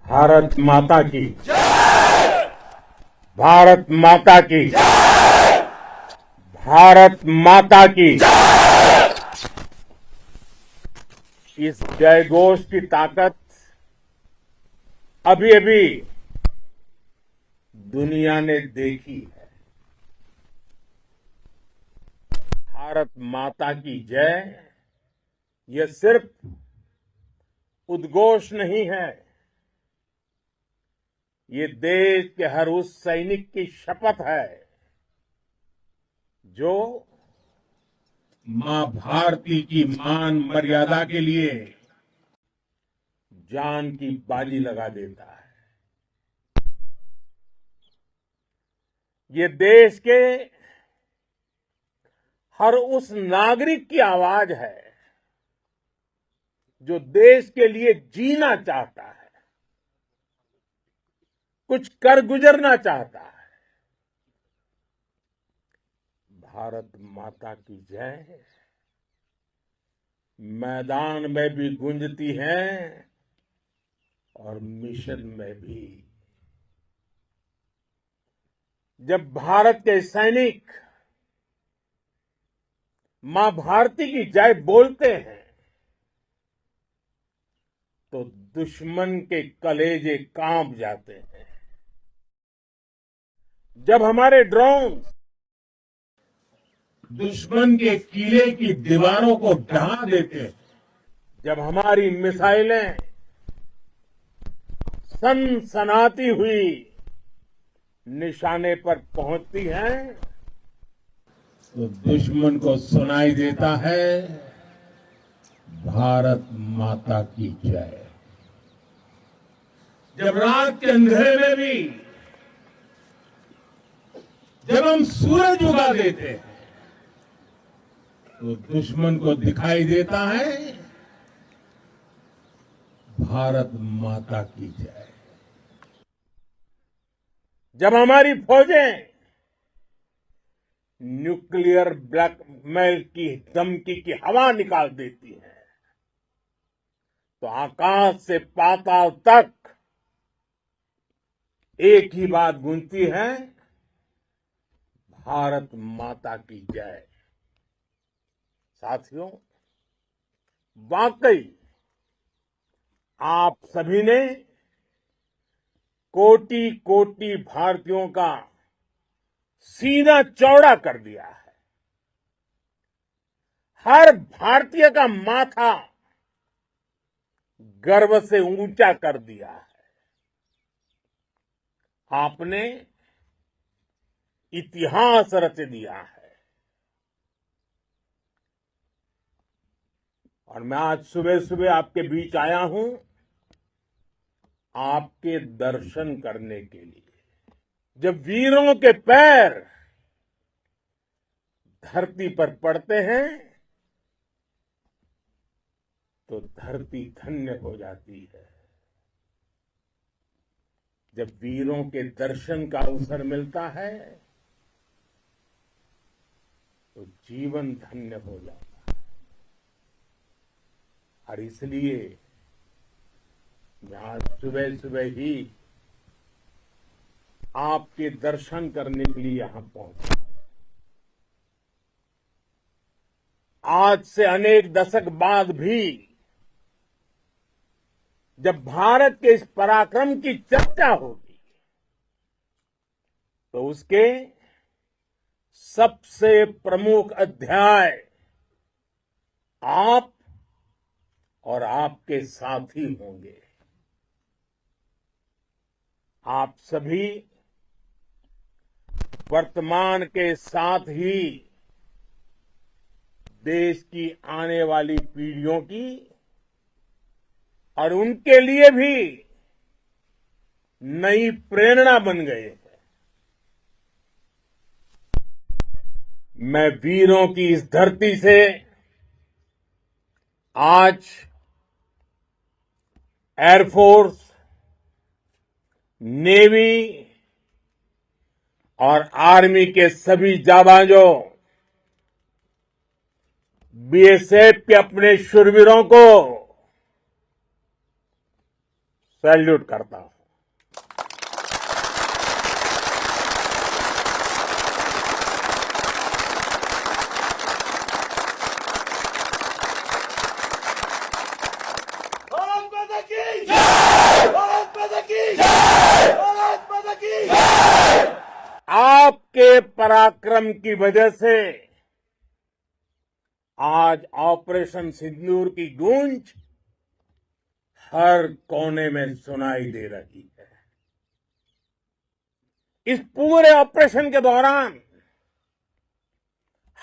भारत माता की भारत माता की भारत माता की इस जयघोष की ताकत अभी अभी दुनिया ने देखी है। भारत माता की जय यह सिर्फ उद्घोष नहीं है, ये देश के हर उस सैनिक की शपथ है जो मां भारती की मान मर्यादा के लिए जान की बाजी लगा देता है। ये देश के हर उस नागरिक की आवाज है जो देश के लिए जीना चाहता है, कुछ कर गुजरना चाहता है। भारत माता की जय मैदान में भी गूंजती है और मिशन में भी। जब भारत के सैनिक मां भारती की जय बोलते हैं तो दुश्मन के कलेजे कांप जाते हैं। जब हमारे ड्रोन दुश्मन के किले की दीवारों को ढहा देते हैं, जब हमारी मिसाइलें सनसनाती हुई निशाने पर पहुंचती हैं तो दुश्मन को सुनाई देता है भारत माता की जय। जब रात के अंधेरे में भी जब हम सूरज उगा देते हैं तो दुश्मन को दिखाई देता है भारत माता की जय। जब हमारी फौजें न्यूक्लियर ब्लैकमेल की धमकी की हवा निकाल देती हैं तो आकाश से पाताल तक एक ही बात गूंजती है, भारत माता की जय। साथियों, वाकई आप सभी ने कोटि कोटि भारतीयों का सीना चौड़ा कर दिया है। हर भारतीय का माथा गर्व से ऊंचा कर दिया है। आपने इतिहास रच दिया है। और मैं आज सुबह सुबह आपके बीच आया हूं आपके दर्शन करने के लिए। जब वीरों के पैर धरती पर पड़ते हैं तो धरती धन्य हो जाती है। जब वीरों के दर्शन का अवसर मिलता है तो जीवन धन्य हो जाता है। और इसलिए मैं आज सुबह सुबह ही आपके दर्शन करने के लिए यहां पहुंचा। आज से अनेक दशक बाद भी जब भारत के इस पराक्रम की चर्चा होगी तो उसके सबसे प्रमुख अध्याय आप और आपके साथी होंगे। आप सभी वर्तमान के साथ ही देश की आने वाली पीढ़ियों की और उनके लिए भी नई प्रेरणा बन गए हैं। मैं वीरों की इस धरती से आज एयरफोर्स, नेवी और आर्मी के सभी जाबाजों, बीएसएफ के अपने शूरवीरों को सैल्यूट करता हूं। भारत माता की जय! भारत माता की जय! भारत माता की जय! आपके पराक्रम की वजह से आज ऑपरेशन सिंदूर की गूंज हर कोने में सुनाई दे रही है। इस पूरे ऑपरेशन के दौरान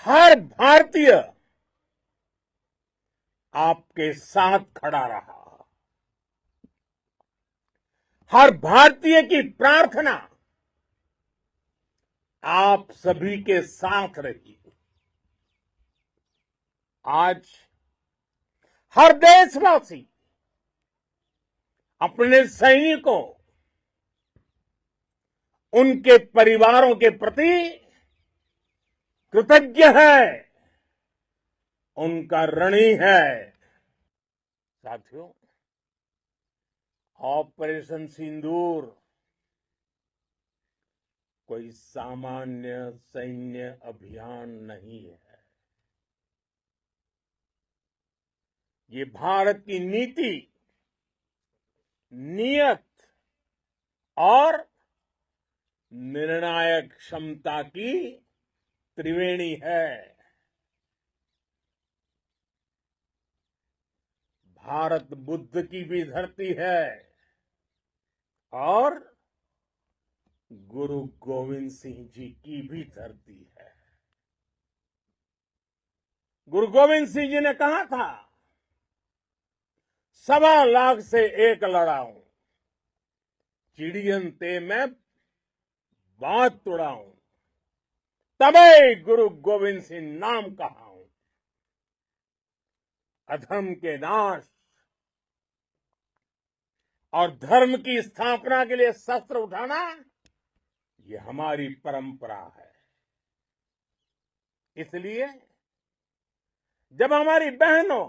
हर भारतीय आपके साथ खड़ा रहा। हर भारतीय की प्रार्थना आप सभी के साथ रही। आज हर देशवासी अपने सैनिकों, उनके परिवारों के प्रति कृतज्ञ है, उनका ऋणी है। साथियों, ऑपरेशन सिंदूर कोई सामान्य सैन्य अभियान नहीं है। ये भारत की नीति, नियत और निर्णायक क्षमता की त्रिवेणी है। भारत बुद्ध की भी धरती है और गुरु गोविंद सिंह जी की भी धरती है। गुरु गोविंद सिंह जी ने कहा था, 1.25 लाख से एक लड़ाऊं, चिड़ियन ते मैं बात तुड़ाऊं, तबे गुरु गोविंद सिंह नाम कहाऊं। अधर्म के नाश और धर्म की स्थापना के लिए शस्त्र उठाना, ये हमारी परंपरा है। इसलिए जब हमारी बहनों,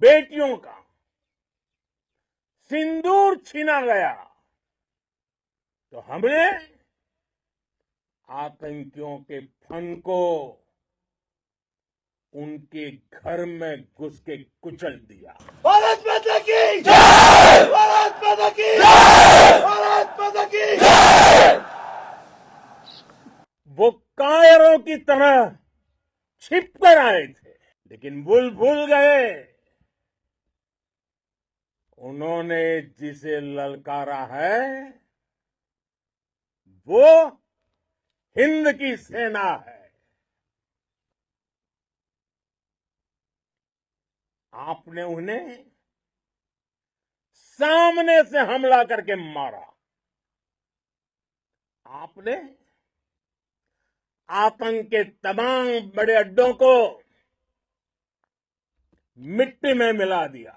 बेटियों का सिंदूर छीना गया, तो हमने आतंकियों के फन को उनके घर में घुस के कुचल दिया। भारत माता की जय! भारत माता की जय! भारत माता की जय! वो कायरों की तरह छिप कर आए थे, लेकिन भूल गए उन्होंने जिसे ललकारा है वो हिंद की सेना है। आपने उन्हें सामने से हमला करके मारा। आपने आतंक के तमाम बड़े अड्डों को मिट्टी में मिला दिया।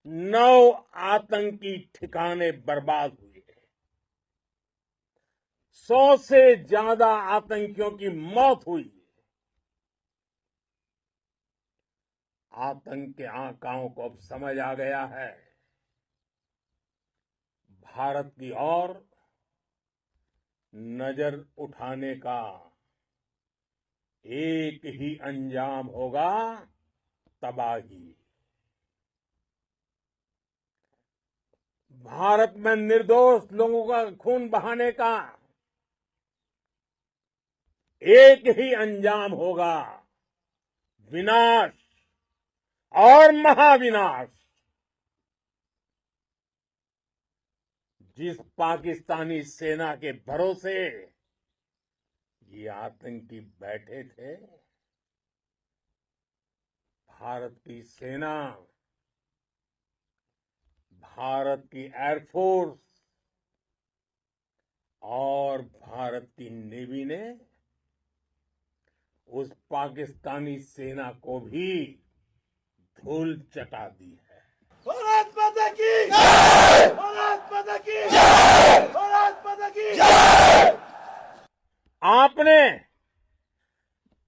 9 आतंकी ठिकाने बर्बाद हुए। 100 से ज्यादा आतंकियों की मौत हुई। आतंक के आकाओं को अब समझ आ गया है, भारत की ओर नजर उठाने का एक ही अंजाम होगा, तबाही। भारत में निर्दोष लोगों का खून बहाने का एक ही अंजाम होगा, विनाश और महाविनाश। जिस पाकिस्तानी सेना के भरोसे ये आतंकी बैठे थे, भारत की सेना, भारत की एयरफोर्स और भारत की नेवी ने उस पाकिस्तानी सेना को भी धूल चटा दी है। भारत माता की जय! भारत माता की जय! भारत माता की जय! आपने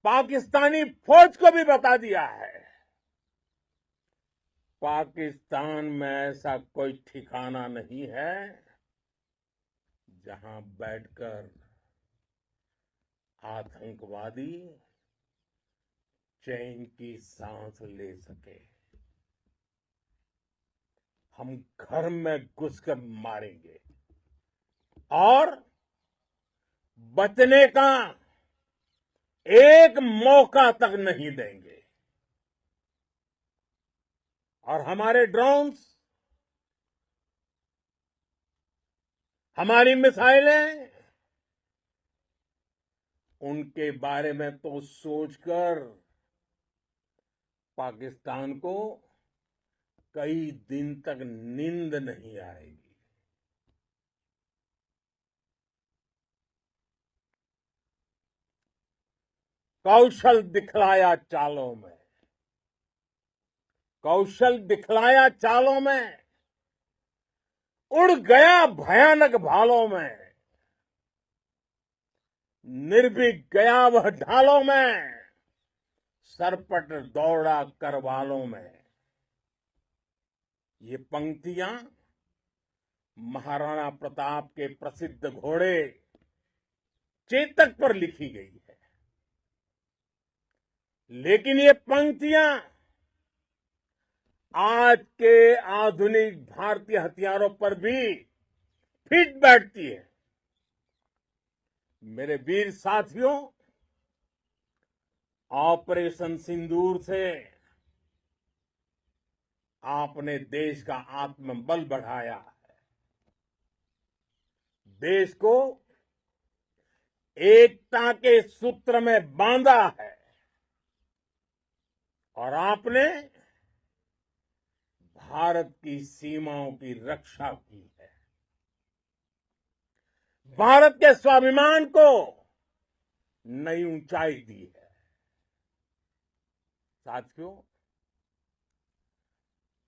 पाकिस्तानी फौज को भी बता दिया है, पाकिस्तान में ऐसा कोई ठिकाना नहीं है जहां बैठकर आतंकवादी चैन की सांस ले सके। हम घर में घुसकर मारेंगे और बचने का एक मौका तक नहीं देंगे। और हमारे ड्रोन्स, हमारी मिसाइलें, उनके बारे में तो सोचकर पाकिस्तान को कई दिन तक नींद नहीं आएगी। कौशल दिखलाया चालों में, कौशल दिखलाया चालों में, उड़ गया भयानक भालों में, निर्भीक गया वह ढालों में, सरपट दौड़ा करवालों में। ये पंक्तियां महाराणा प्रताप के प्रसिद्ध घोड़े चेतक पर लिखी गई है। लेकिन ये पंक्तियां आज के आधुनिक भारतीय हथियारों पर भी फिट बैठती है। मेरे वीर साथियों, ऑपरेशन सिंदूर से आपने देश का आत्मबल बढ़ाया है, देश को एकता के सूत्र में बांधा है और आपने भारत की सीमाओं की रक्षा की है। भारत के स्वाभिमान को नई ऊंचाई दी है। साथियों,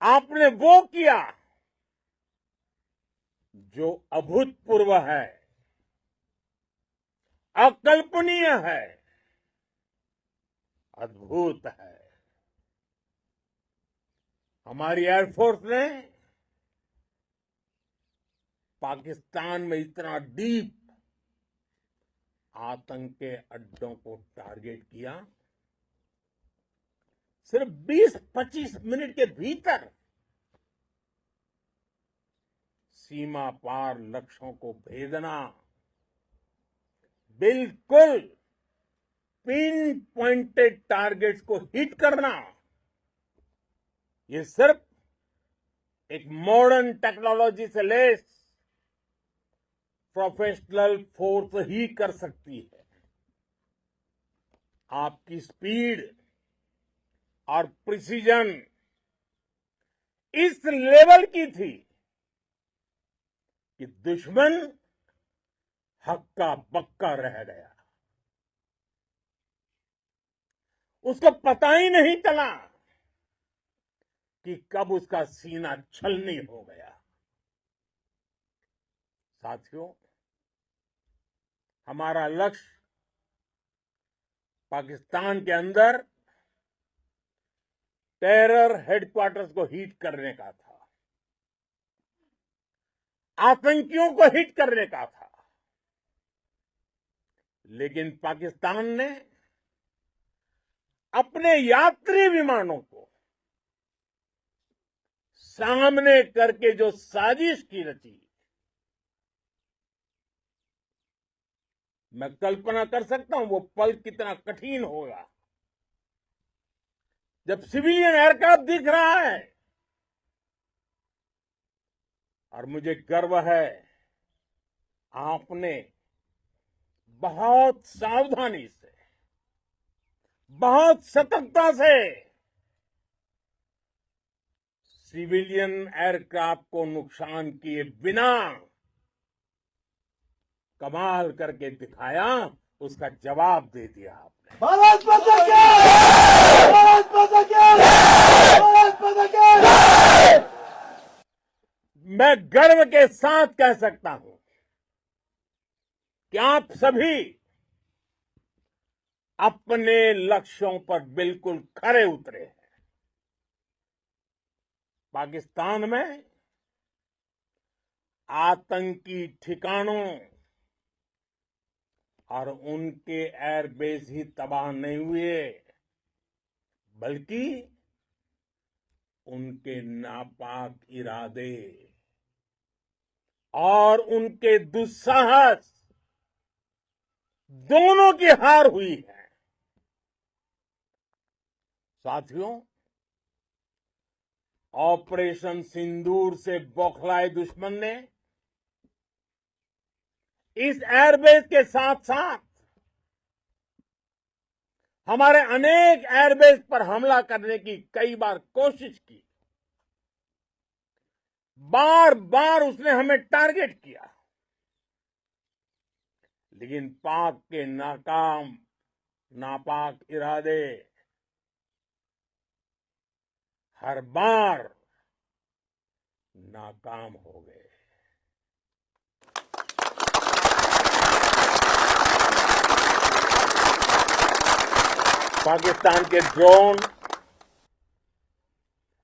आपने वो किया जो अभूतपूर्व है, अकल्पनीय है, अद्भुत है। हमारी एयरफोर्स ने पाकिस्तान में इतना डीप आतंक के अड्डों को टारगेट किया, सिर्फ 20-25 मिनट के भीतर सीमा पार लक्ष्यों को भेदना, बिल्कुल पिन पॉइंटेड टारगेट्स को हिट करना, ये सिर्फ एक मॉडर्न टेक्नोलॉजी से लेस प्रोफेशनल फोर्स ही कर सकती है। आपकी स्पीड और प्रिसीजन इस लेवल की थी कि दुश्मन हक्का बक्का रह गया। उसको पता ही नहीं चला कि कब उसका सीना छलनी हो गया। साथियों, हमारा लक्ष्य पाकिस्तान के अंदर टेरर हेडक्वार्टर्स को हिट करने का था, आतंकियों को हिट करने का था। लेकिन पाकिस्तान ने अपने यात्री विमानों को सामने करके जो साजिश की रची, मैं कल्पना कर सकता हूं वो पल कितना कठिन होगा जब सिविलियन एयरक्राफ्ट दिख रहा है। और मुझे गर्व है, आपने बहुत सावधानी से, बहुत सतर्कता से सिविलियन एयरक्राफ्ट को नुकसान किए बिना कमाल करके दिखाया, उसका जवाब दे दिया आपने। भारत माता की! भारत माता की! भारत माता की! मैं गर्व के साथ कह सकता हूं कि आप सभी अपने लक्ष्यों पर बिल्कुल खरे उतरे हैं। पाकिस्तान में आतंकी ठिकानों और उनके एयरबेस ही तबाह नहीं हुए, बल्कि उनके नापाक इरादे और उनके दुस्साहस दोनों की हार हुई है। साथियों, ऑपरेशन सिंदूर से बौखलाए दुश्मन ने इस एयरबेस के साथ साथ हमारे अनेक एयरबेस पर हमला करने की कई बार कोशिश की। बार बार उसने हमें टारगेट किया, लेकिन पाक के नापाक इरादे हर बार नाकाम हो गए। पाकिस्तान के ड्रोन,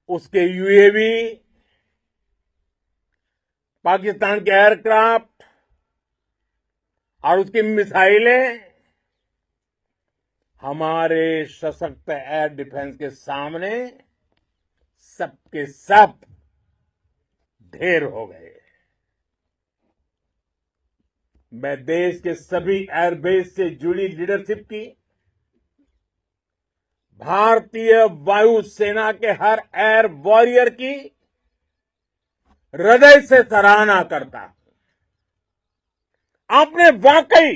उसके यूएवी, पाकिस्तान के एयरक्राफ्ट और उसकी मिसाइलें हमारे सशक्त एयर डिफेंस के सामने सबके सब ढेर हो गए। मैं देश के सभी एयरबेस से जुड़ी लीडरशिप की, भारतीय वायुसेना के हर एयर वॉरियर की हृदय से सराहना करता हूं। आपने वाकई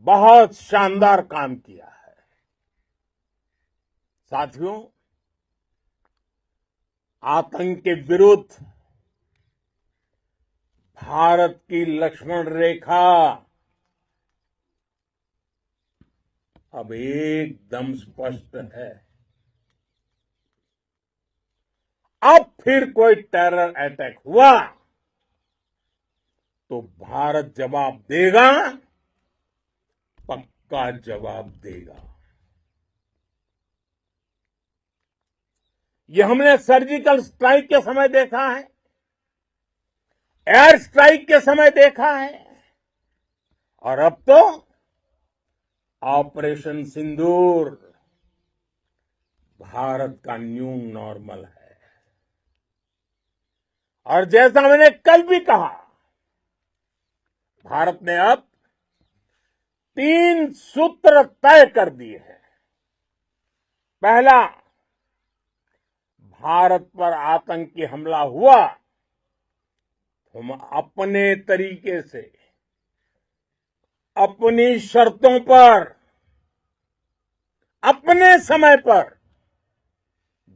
बहुत शानदार काम किया है। साथियों, आतंक के विरुद्ध भारत की लक्ष्मण रेखा अब एकदम स्पष्ट है। अब फिर कोई टेरर अटैक हुआ तो भारत जवाब देगा, पक्का जवाब देगा। ये हमने सर्जिकल स्ट्राइक के समय देखा है, एयर स्ट्राइक के समय देखा है, और अब तो ऑपरेशन सिंदूर भारत का न्यू नॉर्मल है। और जैसा मैंने कल भी कहा, भारत ने अब 3 सूत्र तय कर दिए हैं। पहला, भारत पर आतंकी हमला हुआ, हम अपने तरीके से, अपनी शर्तों पर, अपने समय पर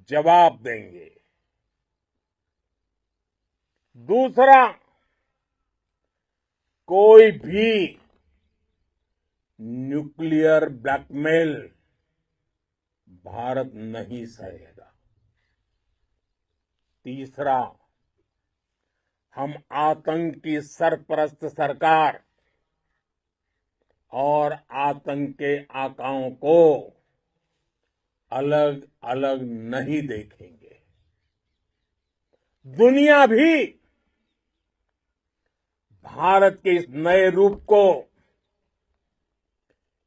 जवाब देंगे। दूसरा, कोई भी न्यूक्लियर ब्लैकमेल भारत नहीं सहेगा। तीसरा, हम आतंक की सरपरस्त सरकार और आतंक के आकाओं को अलग अलग नहीं देखेंगे। दुनिया भी भारत के इस नए रूप को,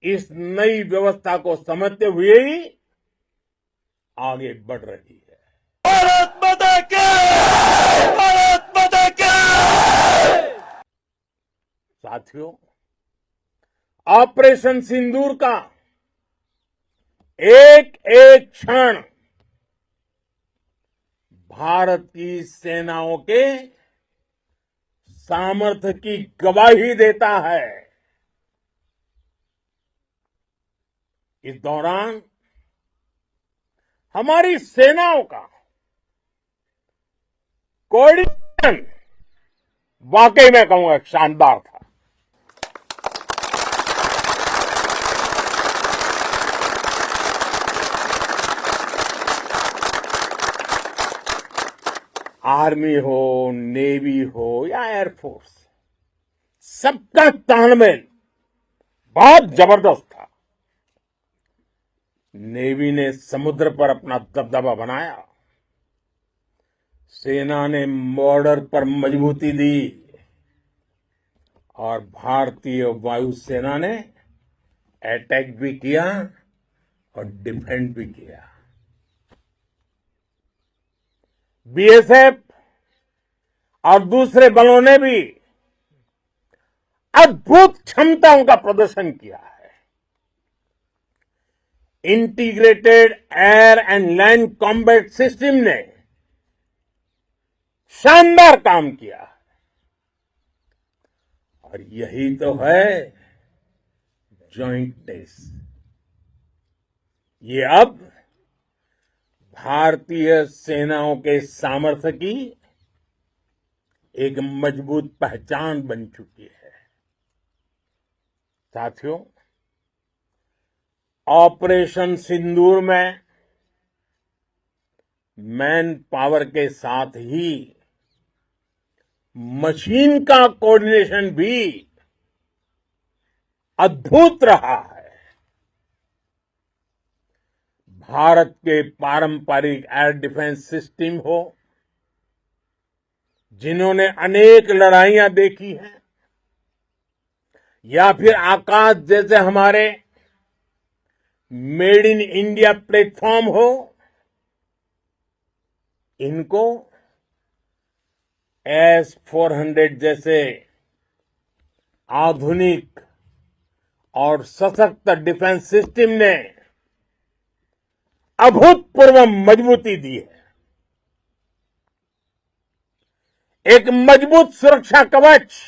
इस नई व्यवस्था को समझते हुए ही आगे बढ़ रही है। भारत माता की! भारत माता की! साथियों, ऑपरेशन सिंदूर का एक एक क्षण भारत की सेनाओं के सामर्थ्य की गवाही देता है। इस दौरान हमारी सेनाओं का कोऑर्डिनेशन वाकई में कहूंगा शानदार था। आर्मी हो, नेवी हो या एयरफोर्स, सबका तालमेल बहुत जबरदस्त था। नेवी ने समुद्र पर अपना दबदबा बनाया, सेना ने बॉर्डर पर मजबूती दी और भारतीय वायुसेना ने अटैक भी किया और डिफेंड भी किया। बीएसएफ और दूसरे बलों ने भी अद्भुत क्षमताओं का प्रदर्शन किया है। Integrated air and land combat system ने शानदार काम किया और यही तो है जॉइंटनेस। ये अब भारतीय सेनाओं के सामर्थ्य की एक मजबूत पहचान बन चुकी है। साथियों, ऑपरेशन सिंदूर में मैन पावर के साथ ही मशीन का कोऑर्डिनेशन भी अद्भुत रहा है। भारत के पारंपरिक एयर डिफेंस सिस्टम हो, जिन्होंने अनेक लड़ाइयां देखी हैं, या फिर आकाश जैसे हमारे मेड इन इंडिया प्लेटफॉर्म हो, इनको S-400 जैसे आधुनिक और सशक्त डिफेंस सिस्टम ने अभूतपूर्व मजबूती दी है। एक मजबूत सुरक्षा कवच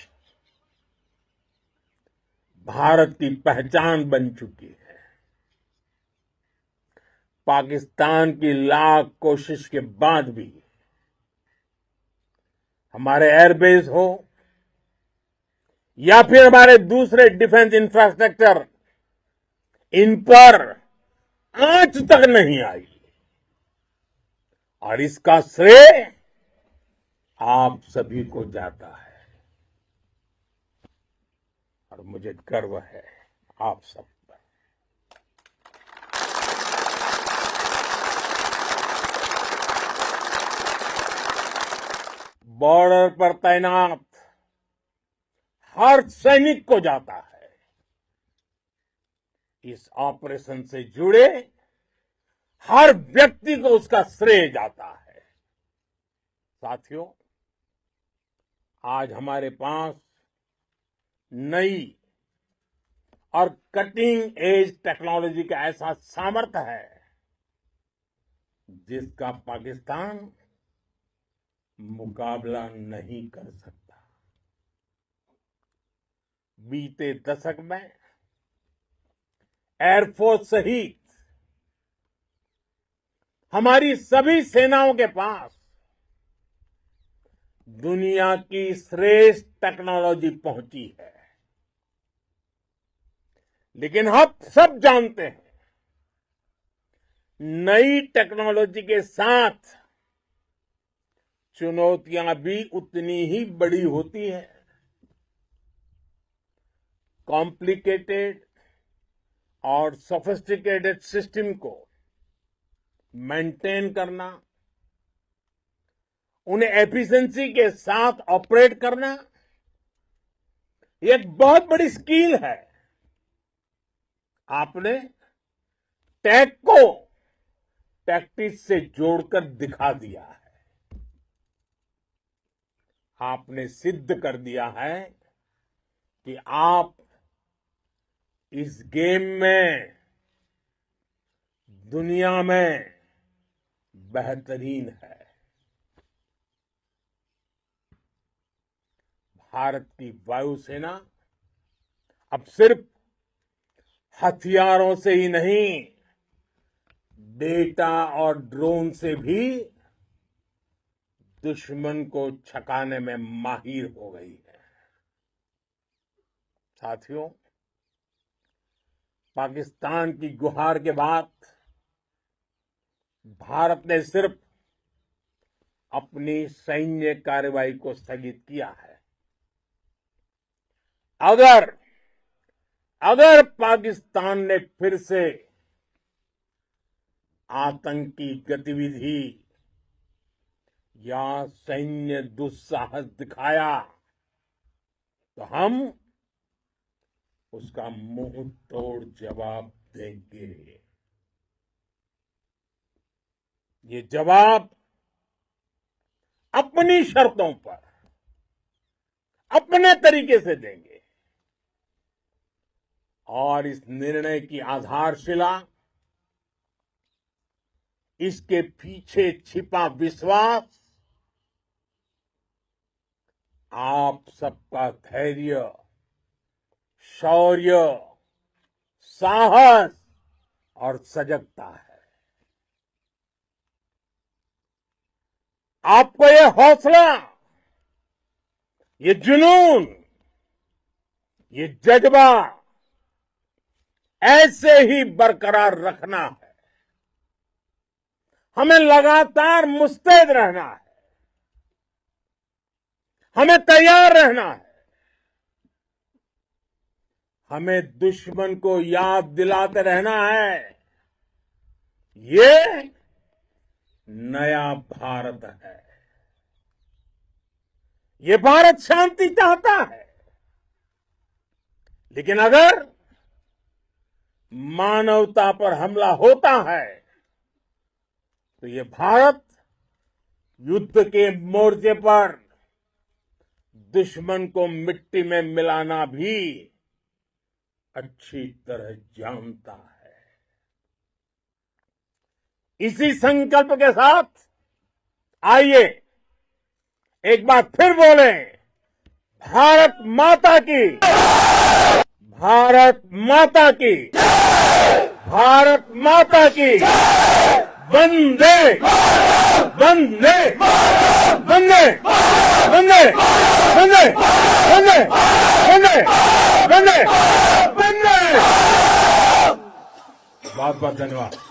भारत की पहचान बन चुकी है। पाकिस्तान की लाख कोशिश के बाद भी हमारे एयरबेस हो या फिर हमारे दूसरे डिफेंस इंफ्रास्ट्रक्चर, इन पर आंच तक नहीं आई और इसका श्रेय आप सभी को जाता है और मुझे गर्व है आप सब पर। बॉर्डर पर तैनात हर सैनिक को जाता है। इस ऑपरेशन से जुड़े हर व्यक्ति को उसका श्रेय जाता है। साथियों, आज हमारे पास नई और कटिंग एज टेक्नोलॉजी का ऐसा सामर्थ्य है जिसका पाकिस्तान मुकाबला नहीं कर सकता। बीते दशक में एयरफोर्स सहित हमारी सभी सेनाओं के पास दुनिया की श्रेष्ठ टेक्नोलॉजी पहुंची है। लेकिन हम सब जानते हैं, नई टेक्नोलॉजी के साथ चुनौतियां भी उतनी ही बड़ी होती हैं। कॉम्प्लिकेटेड और सोफिस्टिकेटेड सिस्टम को मेंटेन करना, उन्हें एफिशिएंसी के साथ ऑपरेट करना, ये एक बहुत बड़ी स्किल है। आपने टैक को टैक्टिक्स से जोड़कर दिखा दिया है। आपने सिद्ध कर दिया है कि आप इस गेम में दुनिया में बेहतरीन है। भारत की वायुसेना अब सिर्फ हथियारों से ही नहीं, डेटा और ड्रोन से भी दुश्मन को छकाने में माहिर हो गई है। साथियों, पाकिस्तान की गुहार के बाद भारत ने सिर्फ अपनी सैन्य कार्रवाई को स्थगित किया है। अगर पाकिस्तान ने फिर से आतंकी गतिविधि या सैन्य दुस्साहस दिखाया तो हम उसका मुंह तोड़ जवाब देंगे। ये जवाब अपनी शर्तों पर, अपने तरीके से देंगे और इस निर्णय की आधारशिला इसके पीछे छिपा विश्वास आप सबका धैर्य, शौर्य, साहस और सजगता है। आपको ये हौसला, ये जुनून, ये जज्बा ऐसे ही बरकरार रखना है। हमें लगातार मुस्तैद रहना है, हमें तैयार रहना है। हमें दुश्मन को याद दिलाते रहना है, ये नया भारत है। ये भारत शांति चाहता है, लेकिन अगर मानवता पर हमला होता है तो ये भारत युद्ध के मोर्चे पर दुश्मन को मिट्टी में मिलाना भी अच्छी तरह जानता है। इसी संकल्प के साथ आइए एक बार फिर बोलें, भारत माता की, भारत माता की, भारत माता की, वंदे वंदे वंदे वंदे वंदे वंदे वंदे वंदे वंदे। बहुत बहुत धन्यवाद।